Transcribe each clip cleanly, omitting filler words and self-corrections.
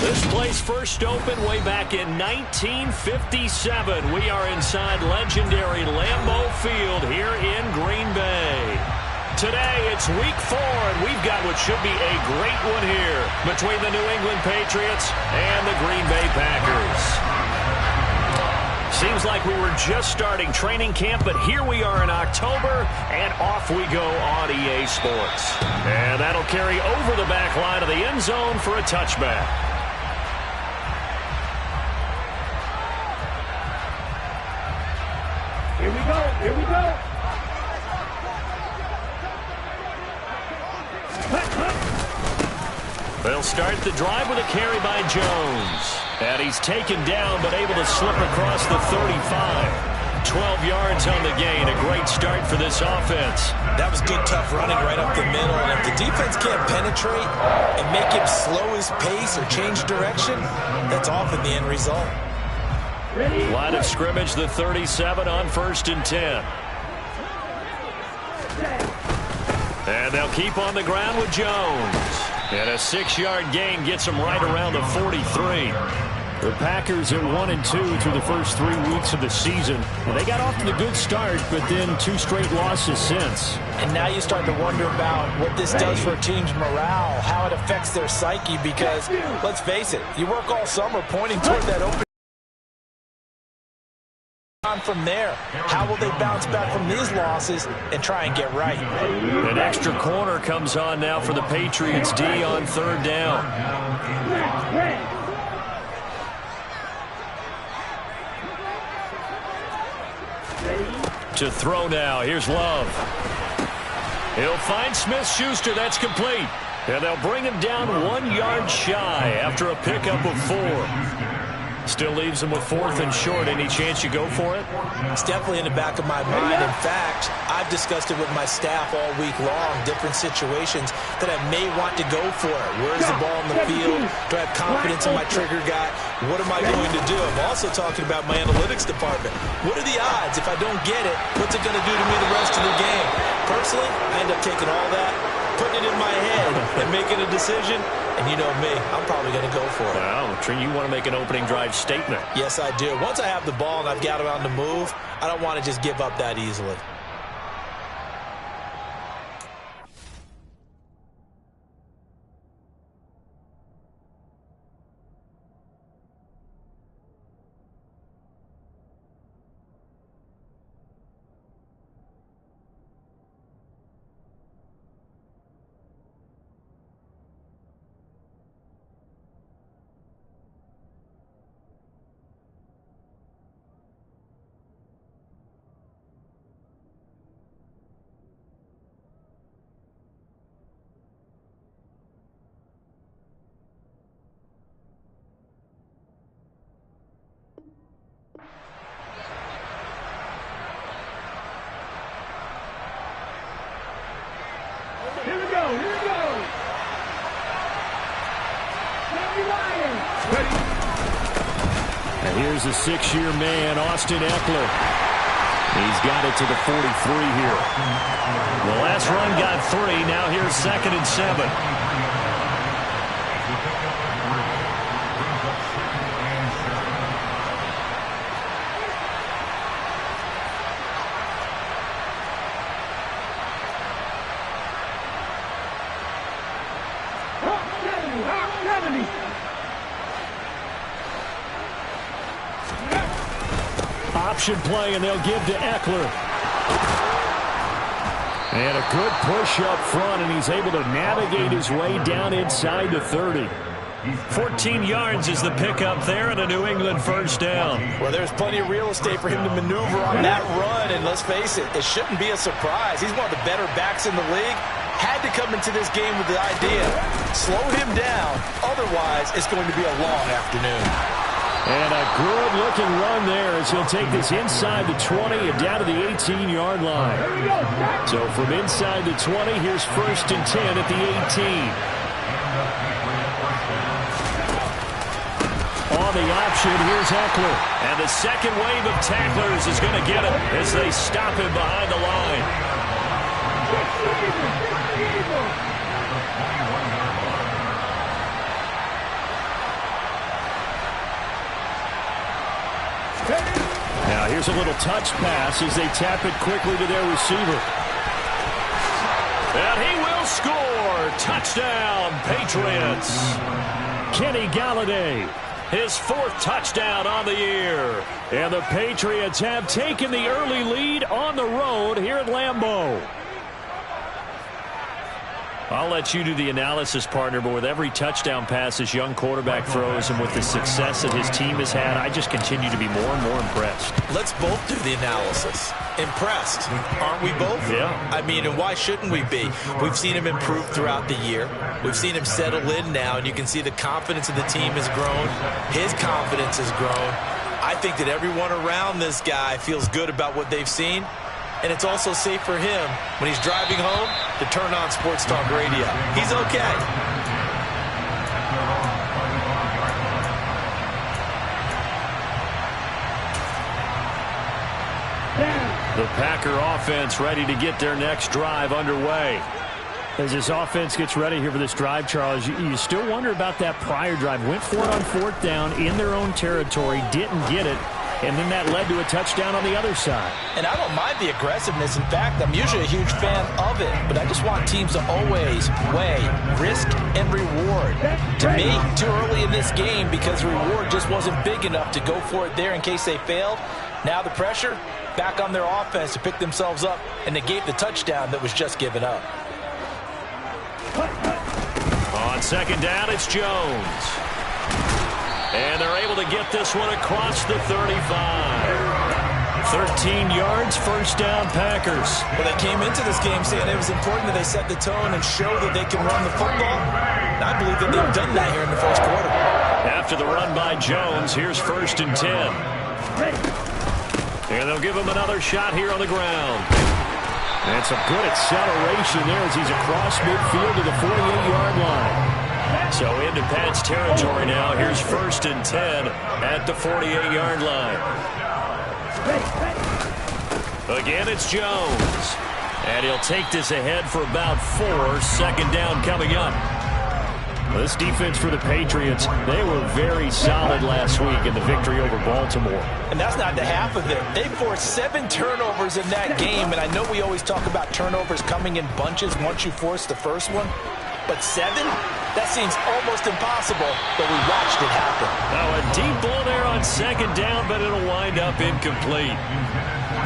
This place first opened way back in 1957. We are inside legendary Lambeau Field here in Green Bay. Today, it's week 4, and we've got what should be a great one here between the New England Patriots and the Green Bay Packers. Seems like we were just starting training camp, but here we are in October, and off we go on EA Sports. And that'll carry over the back line of the end zone for a touchback. Here we go, here we go. They'll start the drive with a carry by Jones. And he's taken down, but able to slip across the 35. 12 yards on the gain. A great start for this offense. That was good, tough running right up the middle. And if the defense can't penetrate and make him slow his pace or change direction, that's often the end result. Line of scrimmage, the 37 on 1st and 10. And they'll keep on the ground with Jones. And a 6-yard gain gets them right around the 43. The Packers are 1-2 through the first 3 weeks of the season. And they got off to a good start, but then 2 straight losses since. And now you start to wonder about what this does for a team's morale, how it affects their psyche, because, let's face it, you work all summer pointing toward that open. From there, how will they bounce back from these losses and try and get right? An extra corner comes on now for the Patriots D on 3rd down. To throw now, here's Love. He'll find Smith-Schuster, that's complete. And they'll bring him down 1 yard shy after a pickup of 4. Still leaves them with 4th and short. Any chance you go for it? It's definitely in the back of my mind. In fact, I've discussed it with my staff all week long, different situations that I may want to go for it. Where's the ball in the field? Do I have confidence in my trigger guy? What am I going to do? I'm also talking about my analytics department. What are the odds? If I don't get it, what's it going to do to me the rest of the game? Personally, I end up taking all that, putting it in my head, and making a decision. And you know me, I'm probably going to go for it. Well, Trey, you want to make an opening drive statement. Yes, I do. Once I have the ball and I've got it on the move, I don't want to just give up that easily. Here we go, here we go. And here's a 6-year man, Austin Eckler. He's got it to the 43 here. The last run got 3. Now here's 2nd and 7. Option play, and they'll give to Eckler. And a good push up front, and he's able to navigate his way down inside the 30. 14 yards is the pickup there, and a New England 1st down. Well, there's plenty of real estate for him to maneuver on that run, and let's face it, it shouldn't be a surprise. He's one of the better backs in the league. Had to come into this game with the idea, slow him down, otherwise it's going to be a long afternoon. And a good-looking run there as he'll take this inside the 20 and down to the 18-yard line. So from inside the 20, here's 1st and 10 at the 18. On the option, here's Eckler. And the second wave of tacklers is going to get him as they stop him behind the line. Here's a little touch pass as they tap it quickly to their receiver. And he will score. Touchdown, Patriots. Kenny Galladay, his 4th touchdown on the year. And the Patriots have taken the early lead on the road here at Lambeau. I'll let you do the analysis, partner, but with every touchdown pass this young quarterback throws and with the success that his team has had, I just continue to be more and more impressed. Let's both do the analysis. Impressed, aren't we both? Yeah. I mean, and why shouldn't we be? We've seen him improve throughout the year. We've seen him settle in now, and you can see the confidence of the team has grown. His confidence has grown. I think that everyone around this guy feels good about what they've seen. And it's also safe for him when he's driving home to turn on Sports Talk Radio. He's okay. The Packer offense ready to get their next drive underway. As this offense gets ready here for this drive, Charles, you still wonder about that prior drive. Went for it on 4th down in their own territory, didn't get it. And then that led to a touchdown on the other side. And I don't mind the aggressiveness. In fact, I'm usually a huge fan of it. But I just want teams to always weigh risk and reward. To me, too early in this game because the reward just wasn't big enough to go for it there in case they failed. Now the pressure back on their offense to pick themselves up and negate the touchdown that was just given up. On 2nd down, it's Jones. And they're able to get this one across the 35. 13 yards, 1st down, Packers. Well, they came into this game saying it was important that they set the tone and show that they can run the football. And I believe that they've done that here in the 1st quarter. After the run by Jones, here's 1st and 10. And they'll give him another shot here on the ground. And some good acceleration there as he's across midfield to the 48-yard line. So into Pat's territory now. Here's 1st and 10 at the 48-yard line. Again, it's Jones. And he'll take this ahead for about 4. 2nd down coming up. This defense for the Patriots, they were very solid last week in the victory over Baltimore. And that's not the half of it. They forced 7 turnovers in that game. And I know we always talk about turnovers coming in bunches once you force the first one. But 7? That seems almost impossible, but we watched it happen. Now a deep ball there on 2nd down, but it'll wind up incomplete.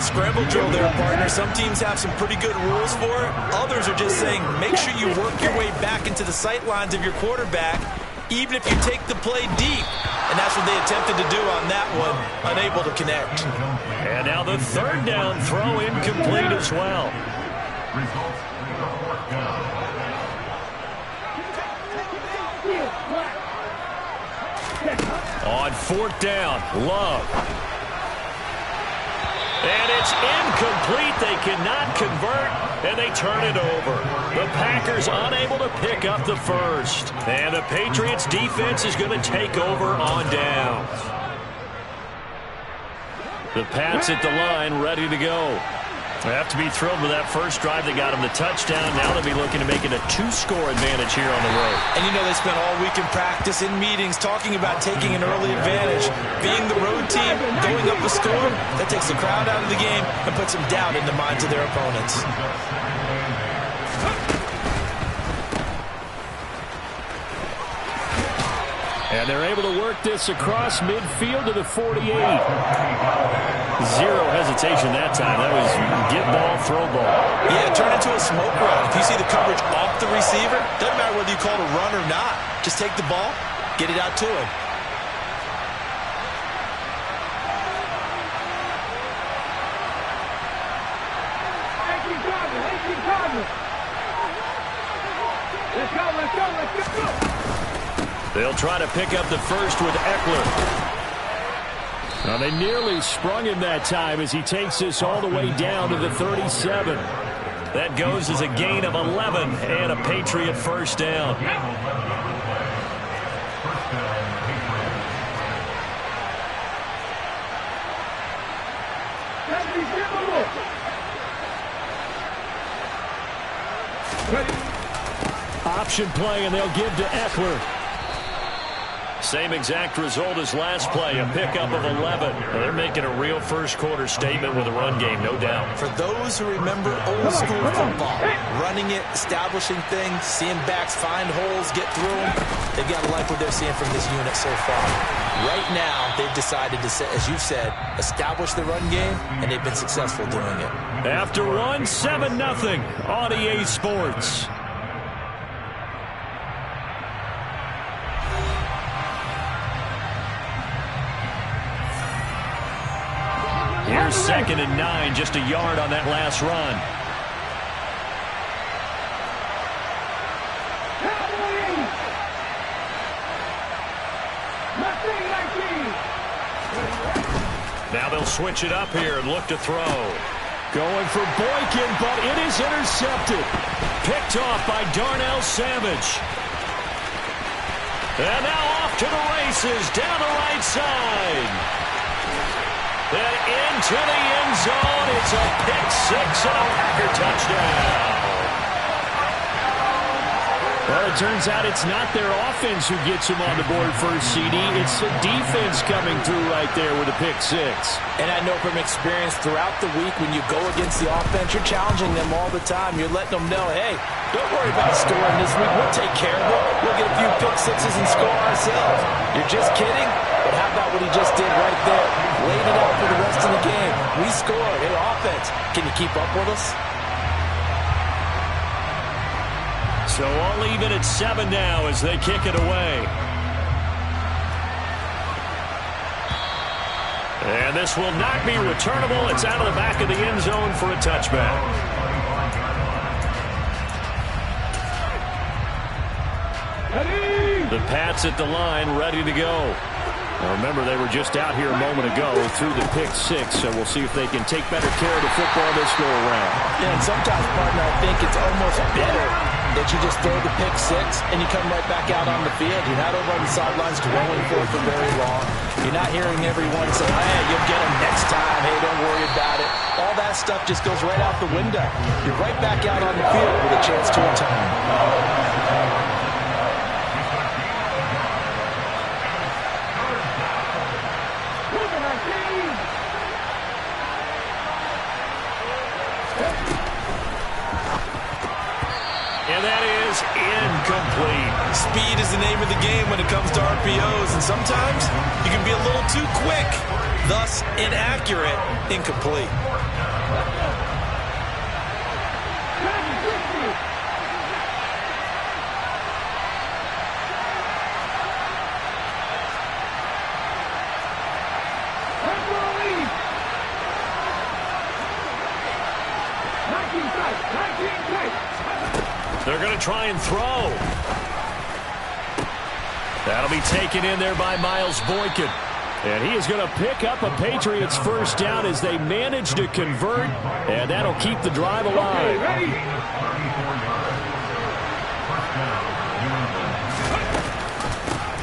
Scramble drill there, partner. Some teams have some pretty good rules for it. Others are just saying, make sure you work your way back into the sight lines of your quarterback, even if you take the play deep. And that's what they attempted to do on that one, unable to connect. And now the 3rd down throw incomplete as well. On 4th down, Love. And it's incomplete. They cannot convert, and they turn it over. The Packers unable to pick up the 1st. And the Patriots defense is going to take over on downs. The Pats at the line, ready to go. They have to be thrilled with that first drive that got them the touchdown. Now they'll be looking to make it a 2-score advantage here on the road. And you know they spent all week in practice, in meetings, talking about taking an early advantage. Being the road team, going up a score, that takes the crowd out of the game and puts some doubt in the minds of their opponents. And they're able to work this across midfield to the 48. Zero hesitation that time. That was get ball, throw ball. Yeah, turn into a smoke run. If you see the coverage off the receiver, doesn't matter whether you call it a run or not. Just take the ball, get it out to him. Let's go, let's go, let's go. They'll try to pick up the 1st with Eckler. Now they nearly sprung him that time as he takes this all the way down to the 37. That goes as a gain of 11 and a Patriot 1st down. Option play, and they'll give to Eckler. Same exact result as last play, a pickup of 11. Well, they're making a real first-quarter statement with a run game, no doubt. For those who remember old-school football, running it, establishing things, seeing backs find holes, get through them, they've got to like what they're seeing from this unit so far. Right now, they've decided to, as you've said, establish the run game, and they've been successful doing it. After one, 7-0 on EA Sports. Here's 2nd and 9, just a yard on that last run. Now they'll switch it up here and look to throw. Going for Boykin, but it is intercepted. Picked off by Darnell Savage. And now off to the races, down the right side. And into the end zone. It's a pick-6 and a Packer touchdown. Well, it turns out it's not their offense who gets them on the board first, CD. It's the defense coming through right there with a pick-6. And I know from experience throughout the week when you go against the offense, you're challenging them all the time. You're letting them know, hey, don't worry about scoring this week. We'll take care of it. We'll get a few pick-6s and score ourselves. You're just kidding? But how about what he just did right there? Laid it out for the rest of the game. We scored. Hey, offense, can you keep up with us? So all even at 7 now as they kick it away. And this will not be returnable. It's out of the back of the end zone for a touchback. The Pats at the line, ready to go. Now remember, they were just out here a moment ago through the pick-6, so we'll see if they can take better care of the football this go-around. Yeah, and sometimes, partner, I think it's almost better that you just throw the pick-6 and you come right back out on the field. You're not over on the sidelines dwelling for it for very long. You're not hearing everyone say, hey, you'll get them next time. Hey, don't worry about it. All that stuff just goes right out the window. You're right back out on the field with a chance to atone. And that is incomplete. Speed is the name of the game when it comes to RPOs, and sometimes you can be a little too quick, thus inaccurate, incomplete. They're going to try and throw. That'll be taken in there by Miles Boykin. And he is going to pick up a Patriots first down as they manage to convert. And that'll keep the drive alive.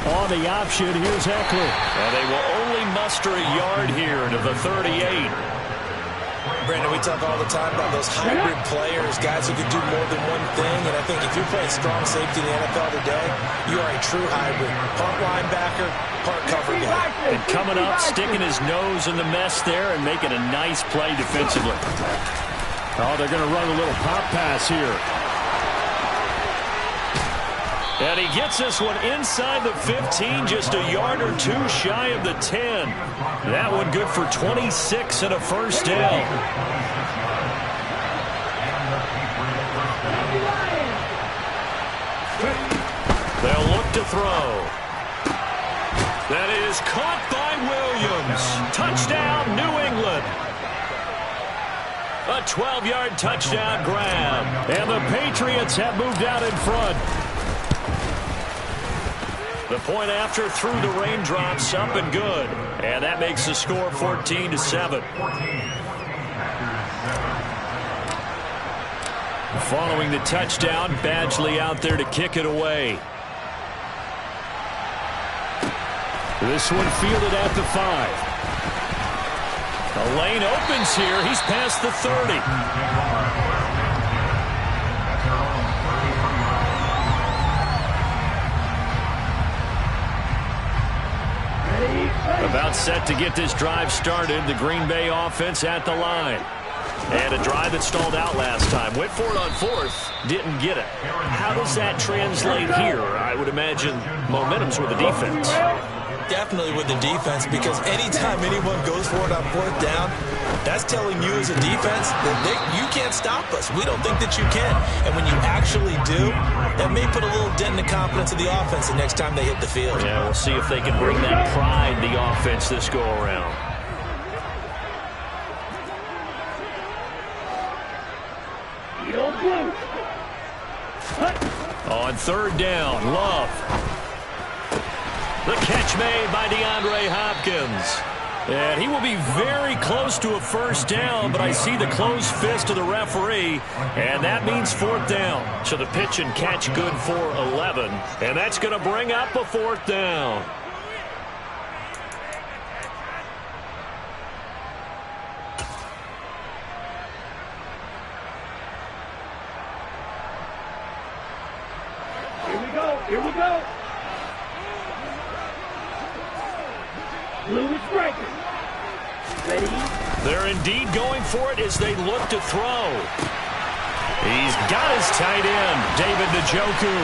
On the option, here's Ekeler. And they will only muster a yard here to the 38. Brandon, we talk all the time about those hybrid players, guys who can do more than one thing, and I think if you're playing strong safety in the NFL today, you are a true hybrid. Part linebacker, part cover guy. And coming up, sticking his nose in the mess there and making a nice play defensively. Oh, they're going to run a little pop pass here. And he gets this one inside the 15, just a yard or two shy of the 10. That one good for 26 and a first down. They'll look to throw. That is caught by Williams. Touchdown, New England. A 12-yard touchdown grab. And the Patriots have moved out in front. The point after through the raindrops, up and good. And that makes the score 14-7. Following the touchdown, Badgley out there to kick it away. This one fielded at the 5. The lane opens here. He's past the 30. About set to get this drive started. The Green Bay offense at the line. And a drive that stalled out last time. Went for it on fourth. Didn't get it. How does that translate here? I would imagine momentum's with the defense. Definitely with the defense, because anytime anyone goes for it on fourth down, that's telling you as a defense that you can't stop us. We don't think that you can. And when you actually do, that may put a little dent in the confidence of the offense the next time they hit the field. Yeah, we'll see if they can bring that pride in the offense this go-around. On third down, Love. The catch made by DeAndre Hopkins. And he will be very close to a first down, but I see the closed fist of the referee, and that means fourth down. So the pitch and catch good for 11, and that's going to bring up a fourth down. Here we go. Blue is striking. Ready? They're indeed going for it as they look to throw. He's got his tight end, David Njoku.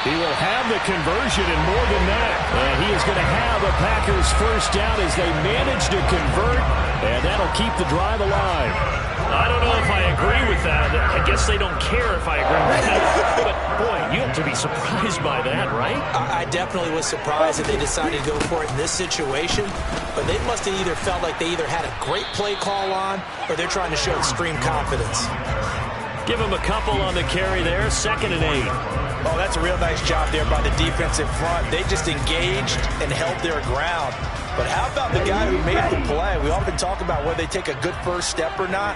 He will have the conversion and more than that. And he is going to have a Packers first down as they manage to convert, and that'll keep the drive alive. I don't know if I agree with that. I guess they don't care if I agree with that. But, boy, you have to be surprised by that, right? I definitely was surprised that they decided to go for it in this situation. But they must have either felt like they either had a great play call on or they're trying to show extreme confidence. Give him a couple on the carry there. 2nd and 8. Oh, that's a real nice job there by the defensive front. They just engaged and held their ground. But how about the guy who made the play? We often talk about whether they take a good first step or not.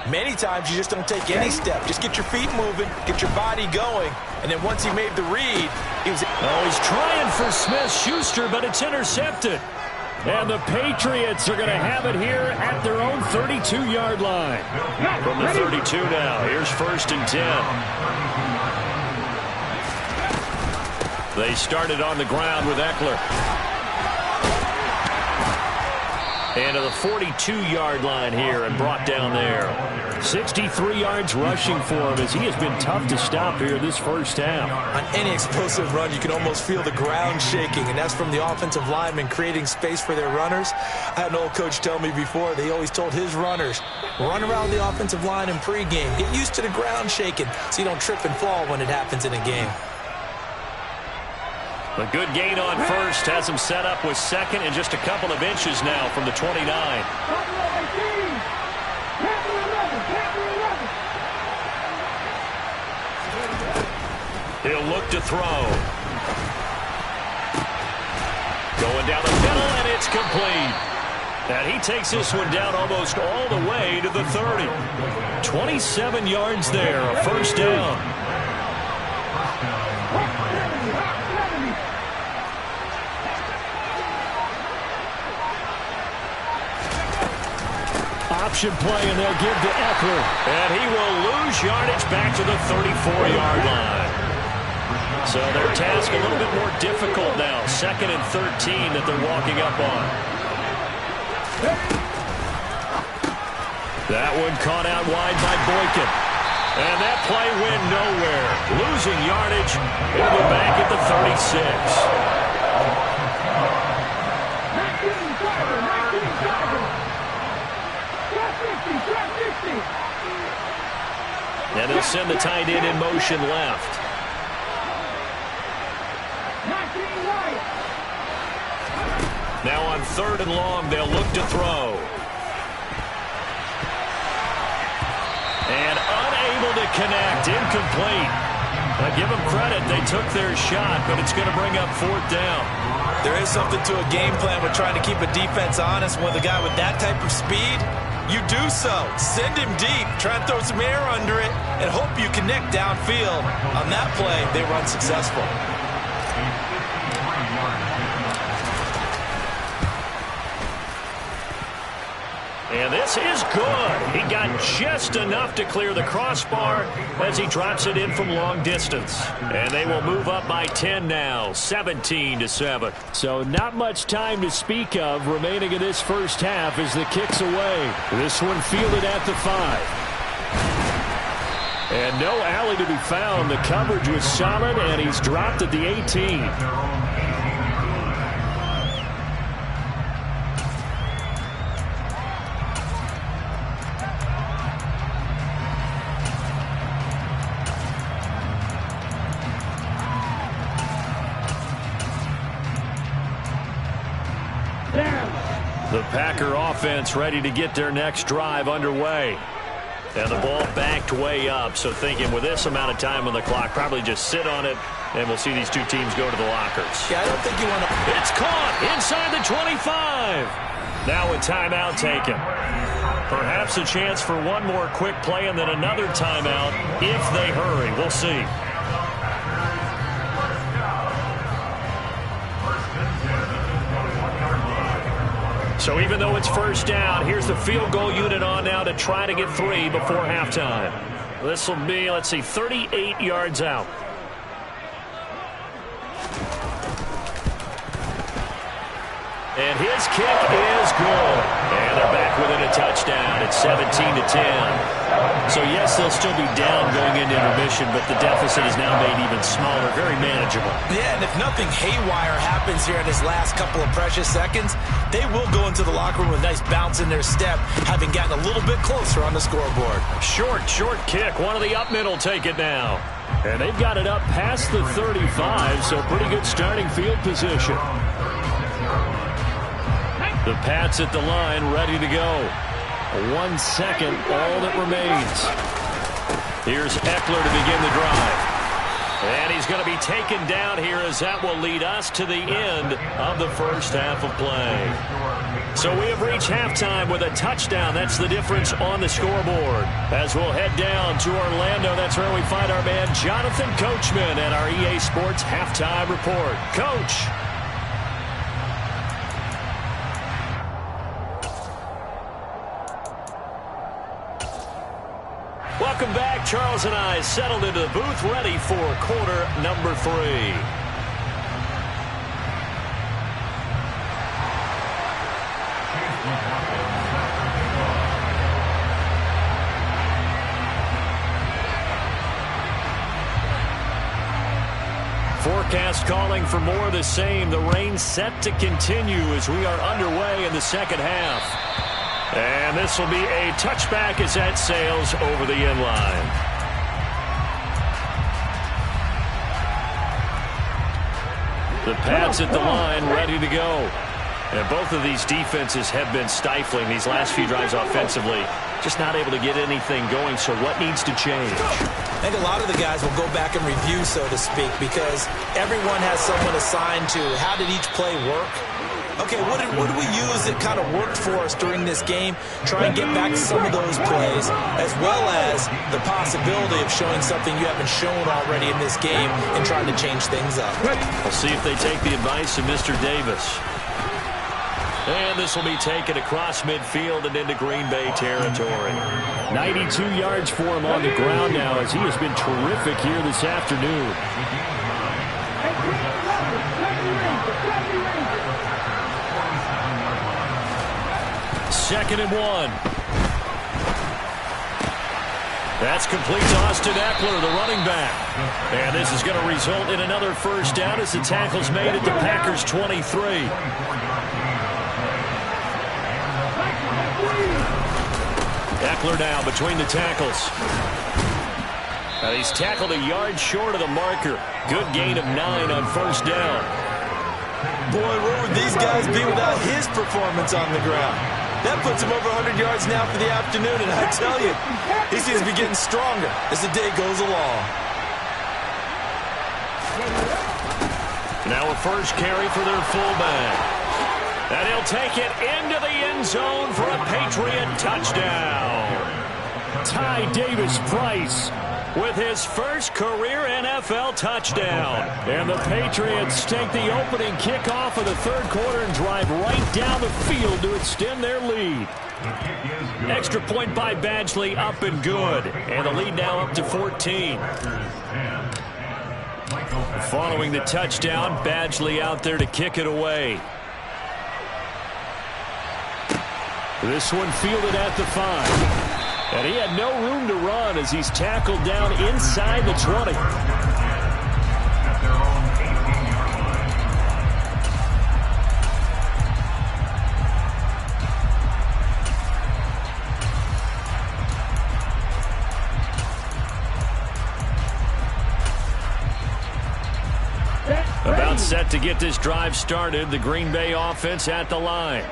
Many times you just don't take any step. Just get your feet moving, get your body going, and then once he made the read, he was... Oh, he's trying for Smith-Schuster, but it's intercepted. And the Patriots are going to have it here at their own 32-yard line. From the 32 now, here's 1st and 10. They started on the ground with Eckler. And to the 42-yard line here and brought down there. 63 yards rushing for him as he has been tough to stop here this first half. On any explosive run, you can almost feel the ground shaking, and that's from the offensive linemen creating space for their runners. I had an old coach tell me before, they always told his runners, run around the offensive line in pregame. Get used to the ground shaking so you don't trip and fall when it happens in a game. A good gain on first has him set up with 2nd and just a couple of inches now from the 29. He'll look to throw. Going down the middle, and it's complete. And he takes this one down almost all the way to the 30. 27 yards there, a first down. Option play, and they'll give to Eckler. And he will lose yardage back to the 34-yard line. So their task a little bit more difficult now. 2nd and 13 that they're walking up on. That one caught out wide by Boykin. And that play went nowhere. Losing yardage. It'll be back at the 36. And they'll send the tight end in motion left. Now on 3rd and long, they'll look to throw. And unable to connect, incomplete. I give them credit, they took their shot, but it's going to bring up 4th down. There is something to a game plan with trying to keep a defense honest. With a guy with that type of speed, you do so. Send him deep, try and throw some air under it, and hope you connect downfield. On that play, they were unsuccessful. And this is good. He got just enough to clear the crossbar as he drops it in from long distance. And they will move up by 10 now, 17-7. So not much time to speak of remaining in this first half as the kick's away. This one fielded at the 5. And no alley to be found. The coverage was solid, and he's dropped at the 18. The Packer offense ready to get their next drive underway. And the ball backed way up, so thinking with this amount of time on the clock, probably just sit on it, and we'll see these two teams go to the lockers. Yeah, I don't think you want to... It's caught inside the 25. Now a timeout taken. Perhaps a chance for one more quick play and then another timeout if they hurry. We'll see. So even though it's first down, here's the field goal unit on now to try to get 3 before halftime. This will be, let's see, 38 yards out. And his kick is good. And they're back within a touchdown. It's 17-10. So, yes, they'll still be down going into intermission, but the deficit is now made even smaller, very manageable. Yeah, and if nothing haywire happens here in his last couple of precious seconds, they will go into the locker room with a nice bounce in their step, having gotten a little bit closer on the scoreboard. Short kick. One of the up mid will take it now. And they've got it up past the 35, so pretty good starting field position. The Pats at the line, ready to go. 1 second, all that remains. Here's Eckler to begin the drive. And he's going to be taken down here as that will lead us to the end of the first half of play. So we have reached halftime with a touchdown. That's the difference on the scoreboard. As we'll head down to Orlando, that's where we find our man Jonathan Coachman at our EA Sports Halftime Report. Coach. Welcome back. Charles and I settled into the booth, ready for quarter number 3. Forecast calling for more of the same. The rain set to continue as we are underway in the second half. And this will be a touchback as that sails over the end line. The Pats at the line, ready to go. And both of these defenses have been stifling these last few drives offensively. Just not able to get anything going, so what needs to change? I think a lot of the guys will go back and review, so to speak, because everyone has someone assigned to how did each play work. Okay, what did we use that kind of worked for us during this game? Try and get back to some of those plays, as well as the possibility of showing something you haven't shown already in this game and trying to change things up. We'll see if they take the advice of Mr. Davis. And this will be taken across midfield and into Green Bay territory. 92 yards for him on the ground now as he has been terrific here this afternoon. Second and 1. That's complete to Austin Eckler, the running back. And this is going to result in another first down as the tackle's made at the Packers' 23. Eckler now between the tackles. Now he's tackled a yard short of the marker. Good gain of 9 on first down. Boy, where would these guys be without his performance on the ground? That puts him over 100 yards now for the afternoon, and I tell you, he seems to be getting stronger as the day goes along. Now a first carry for their fullback. And he'll take it into the end zone for a Patriot touchdown. Ty Davis Price with his first career NFL touchdown. And the Patriots take the opening kickoff of the third quarter and drive right down the field to extend their lead. Extra point by Badgley, up and good. And the lead now up to 14. Following the touchdown, Badgley out there to kick it away. This one fielded at the 5. And he had no room to run as he's tackled down inside the 20. About set to get this drive started, the Green Bay offense at the line.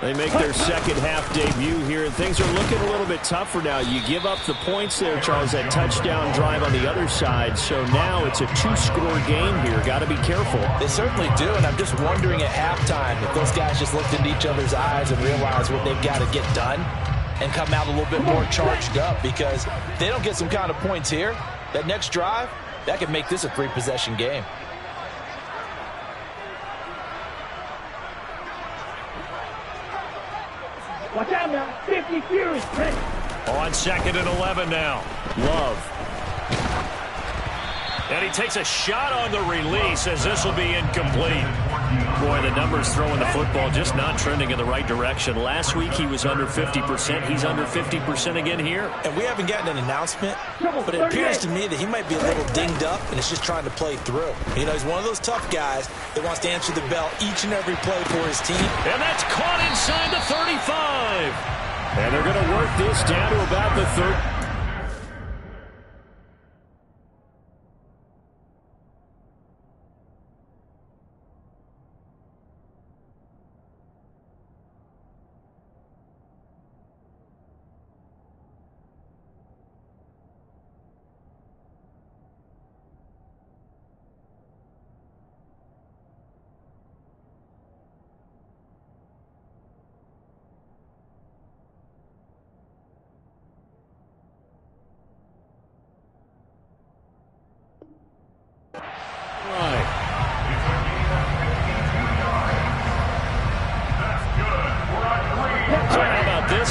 They make their second half debut here, and things are looking a little bit tougher now. You give up the points there, Charles, that touchdown drive on the other side. So now it's a 2-score game here. Got to be careful. They certainly do, and I'm just wondering at halftime if those guys just looked into each other's eyes and realized what they've got to get done and come out a little bit more charged up, because if they don't get some kind of points here, that next drive, that could make this a 3-possession game. Watch out now. 50 Fury. On 2nd and 11 now. Love. And he takes a shot on the release as this will be incomplete. Boy, the numbers throwing the football just not trending in the right direction. Last week he was under 50%. He's under 50% again here. And we haven't gotten an announcement, but it appears to me that he might be a little dinged up and is just trying to play through. You know, he's one of those tough guys that wants to answer the bell each and every play for his team. And that's caught inside the 35. And they're going to work this down to about the 30.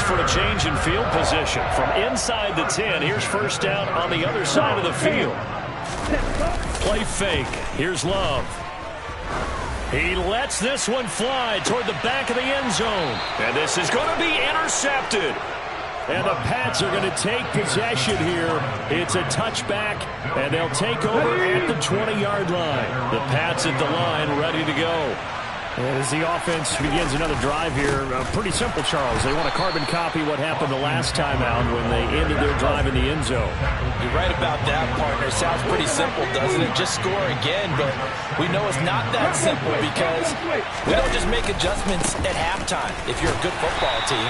For a change in field position from inside the 10. Here's first down on the other side of the field. Play fake. Here's Love. He lets this one fly toward the back of the end zone. And this is going to be intercepted. And the Pats are going to take possession here. It's a touchback, and they'll take over at the 20-yard line. The Pats at the line ready to go. As the offense begins another drive here, pretty simple, Charles. They want to carbon copy what happened the last time out when they ended their drive in the end zone. You're right about that, partner. Sounds pretty simple, doesn't it? Just score again, but we know it's not that simple because we don't just make adjustments at halftime if you're a good football team.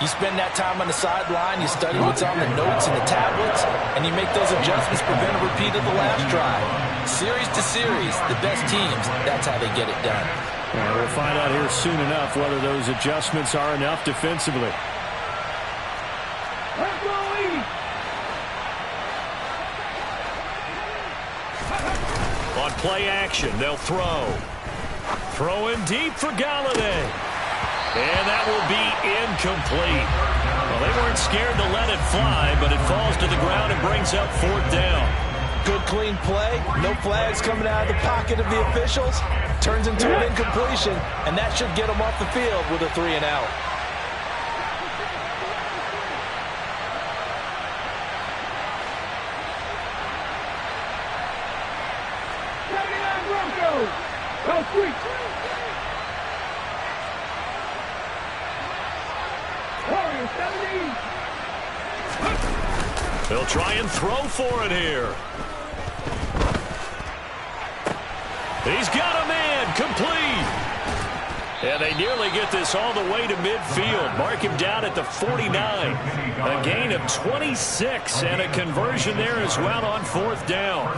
You spend that time on the sideline, you study what's on the notes and the tablets, and you make those adjustments, prevent a repeat of the last drive. Series to series, the best teams, that's how they get it done. We'll find out here soon enough whether those adjustments are enough defensively. On play action, they'll throw. Throwing deep for Galladay. And that will be incomplete. Well, they weren't scared to let it fly, but it falls to the ground and brings up 4th down. Good, clean play. No flags coming out of the pocket of the officials. Turns into an incompletion, and that should get them off the field with a 3 and out. They'll try and throw for it here. He's got a man, complete. And they nearly get this all the way to midfield. Mark him down at the 49. A gain of 26 and a conversion there as well on 4th down.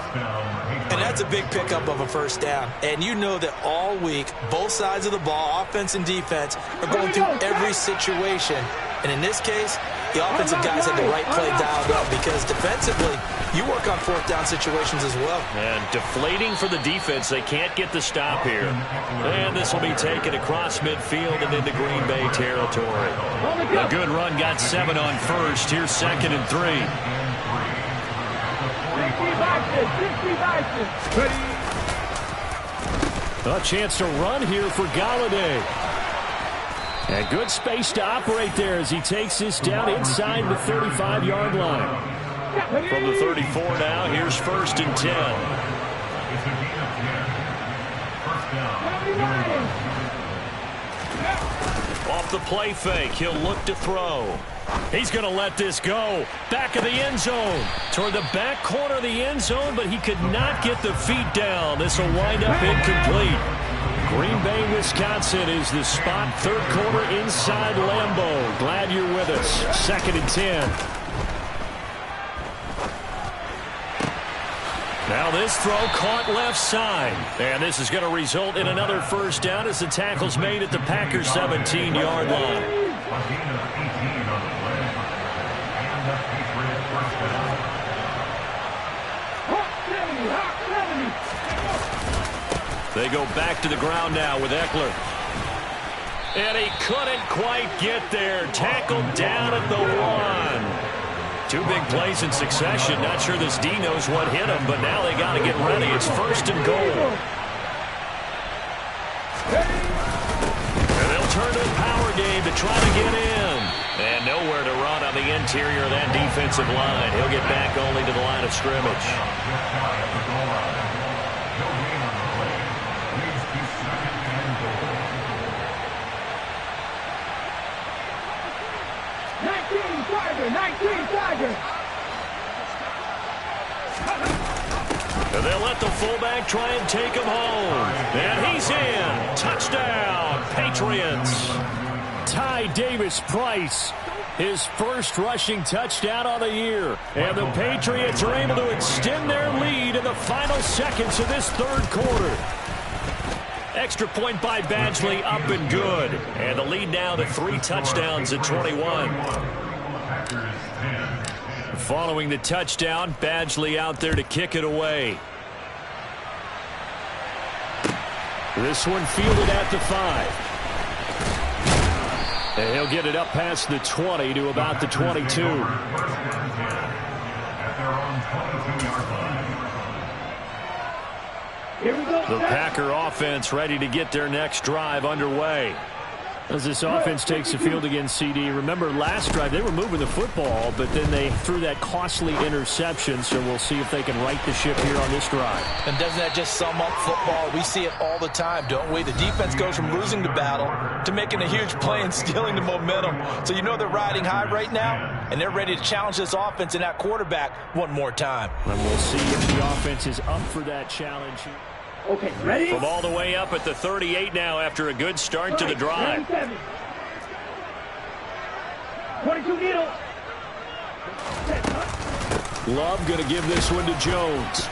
And that's a big pickup of a first down. And you know that all week, both sides of the ball, offense and defense, are going through every situation And in this case, the offensive guys had the right play dialed up because defensively, you work on fourth down situations as well. And deflating for the defense. They can't get the stop here. And this will be taken across midfield and into Green Bay territory. A good run got 7 on first. Here's 2nd and 3. A chance to run here for Golladay. And good space to operate there as he takes this down inside the 35-yard line. From the 34 now, here's 1st and 10. Off the play fake, he'll look to throw. He's going to let this go. Back of the end zone. Toward the back corner of the end zone, but he could not get the feet down. This will wind up incomplete. Green Bay, Wisconsin is the spot. 3rd quarter inside Lambeau. Glad you're with us. 2nd and 10. Now this throw caught left side. And this is going to result in another first down as the tackle's made at the Packers' 17-yard line. They go back to the ground now with Eckler. And he couldn't quite get there. Tackled down at the 1. 2 big plays in succession. Not sure this D knows what hit him, but now they got to get ready. It's 1st and goal. And they'll turn to the power game to try to get in. And nowhere to run on the interior of that defensive line. He'll get back only to the line of scrimmage. And they'll let the fullback try and take him home. And he's in. Touchdown, Patriots. Ty Davis-Price, his first rushing touchdown on the year. And the Patriots are able to extend their lead in the final seconds of this 3rd quarter. Extra point by Badgley, up and good. And the lead now to 3 touchdowns at 21. Following the touchdown, Badgley out there to kick it away. This one fielded at the 5. And he'll get it up past the 20 to about the 22. The Packer offense ready to get their next drive underway. As this offense takes the field against CD, remember last drive they were moving the football, but then they threw that costly interception, so we'll see if they can right the ship here on this drive. And doesn't that just sum up football? We see it all the time, don't we? The defense goes from losing the battle to making a huge play and stealing the momentum. So you know they're riding high right now, and they're ready to challenge this offense and that quarterback one more time. And we'll see if the offense is up for that challenge. Okay, ready? From all the way up at the 38 now after a good start to the drive. 22 needle. Love going to give this one to Jones.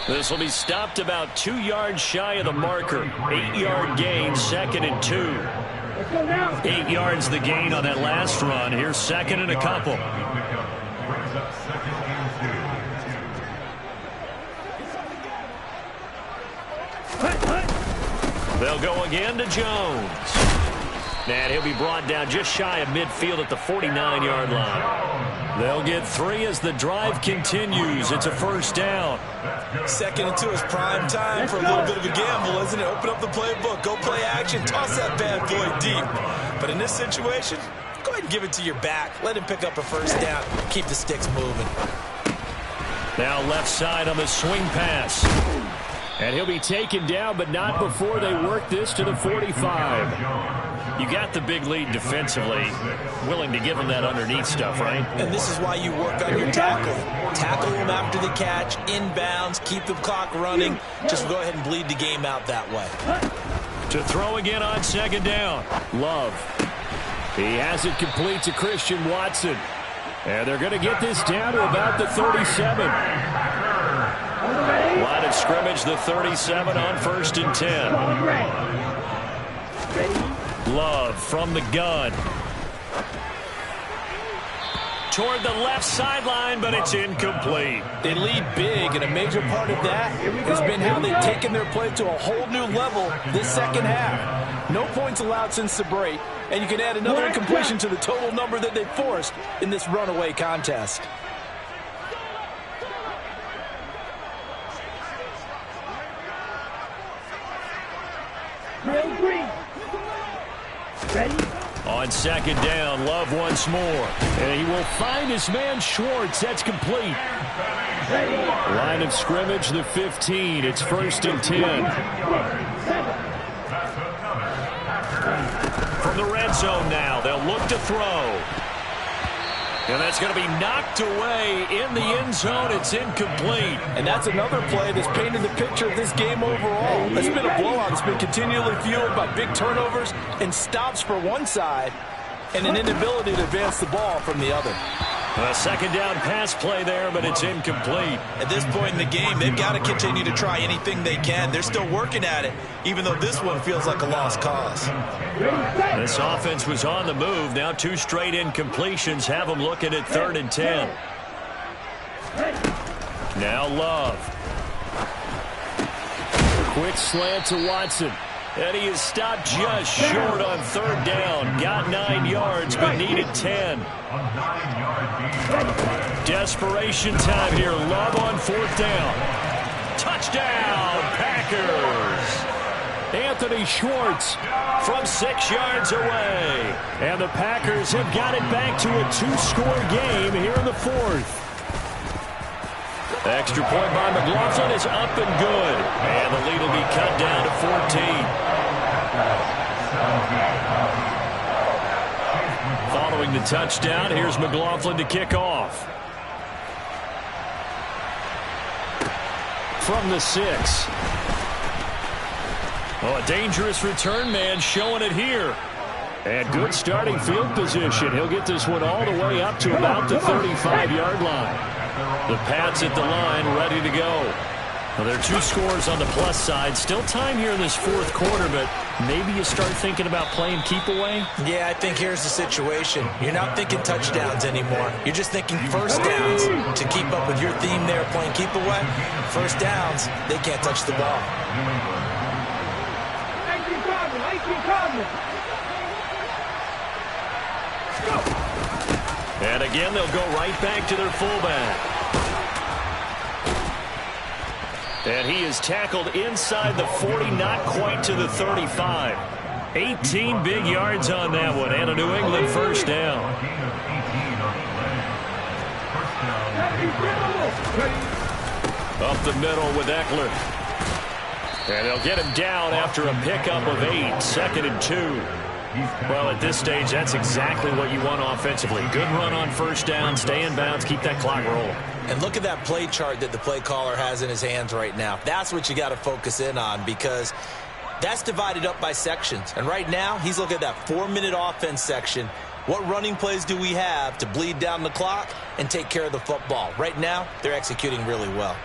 This will be stopped about 2 yards shy of the marker. 8-yard gain, 2nd and 2. Let's go now. 8 yards the gain on that last run. Here's 2nd and a couple. They'll go again to Jones. And he'll be brought down just shy of midfield at the 49-yard line. They'll get 3 as the drive continues. It's a first down. 2nd and 2 is prime time for a little bit of a gamble, isn't it? Open up the playbook, go play action, toss that bad boy deep. But in this situation, go ahead and give it to your back. Let him pick up a first down. Keep the sticks moving. Now left side on the swing pass. And he'll be taken down, but not before they work this to the 45. You got the big lead defensively. Willing to give him that underneath stuff, right? And this is why you work on your tackle. Tackle him after the catch, inbounds, keep the clock running. Just go ahead and bleed the game out that way. To throw again on 2nd down. Love. He has it complete to Christian Watson. And they're going to get this down to about the 37. Line of scrimmage, the 37 on 1st and 10. Love from the gun. toward the left sideline, but it's incomplete. They lead big, and a major part of that has been how they've taken their play to a whole new level this second half. No points allowed since the break, and you can add another incompletion to the total number that they forced in this runaway contest. Ready? On second down, Love once more. And he will find his man Schwartz. That's complete. Ready? Line of scrimmage, the 15. It's 1st and 10. From the red zone now, they'll look to throw. And that's going to be knocked away in the end zone. It's incomplete. And that's another play that's painted the picture of this game overall. It's been a blowout. It's been continually fueled by big turnovers and stops for one side and an inability to advance the ball from the other. A second down pass play there, but it's incomplete. At this point in the game, they've got to continue to try anything they can. They're still working at it, even though this one feels like a lost cause. This offense was on the move. Now 2 straight incompletions have them looking at 3rd and 10. Now Love. Quick slant to Watson. And he is stopped just short on 3rd down. Got 9 yards, but needed 10. Desperation time here. Love on 4th down. Touchdown, Packers. Anthony Schwartz from 6 yards away. And the Packers have got it back to a 2-score game here in the 4th. Extra point by McLaughlin is up and good. And the lead will be cut down to 14. Following the touchdown, here's McLaughlin to kick off. From the 6. Oh, a dangerous return man showing it here. And good starting field position. He'll get this one all the way up to about the 35-yard line. The Pats at the line, ready to go. Well, there are 2 scores on the plus side. Still time here in this 4th quarter, but maybe you start thinking about playing keep away? Yeah, I think here's the situation. You're not thinking touchdowns anymore. You're just thinking first downs. To keep up with your theme there, playing keep away, first downs, they can't touch the ball. And again, they'll go right back to their fullback. And he is tackled inside the 40, not quite to the 35. 18 big yards on that one, and a New England first down. Up the middle with Eckler. And they'll get him down after a pickup of 8, 2nd and 2. Well, at this stage, that's exactly what you want offensively. Good run on first down, stay in bounds, keep that clock rolling. And look at that play chart that the play caller has in his hands right now. That's what you got to focus in on, because that's divided up by sections. And right now, he's looking at that 4-minute offense section. What running plays do we have to bleed down the clock and take care of the football? Right now, they're executing really well.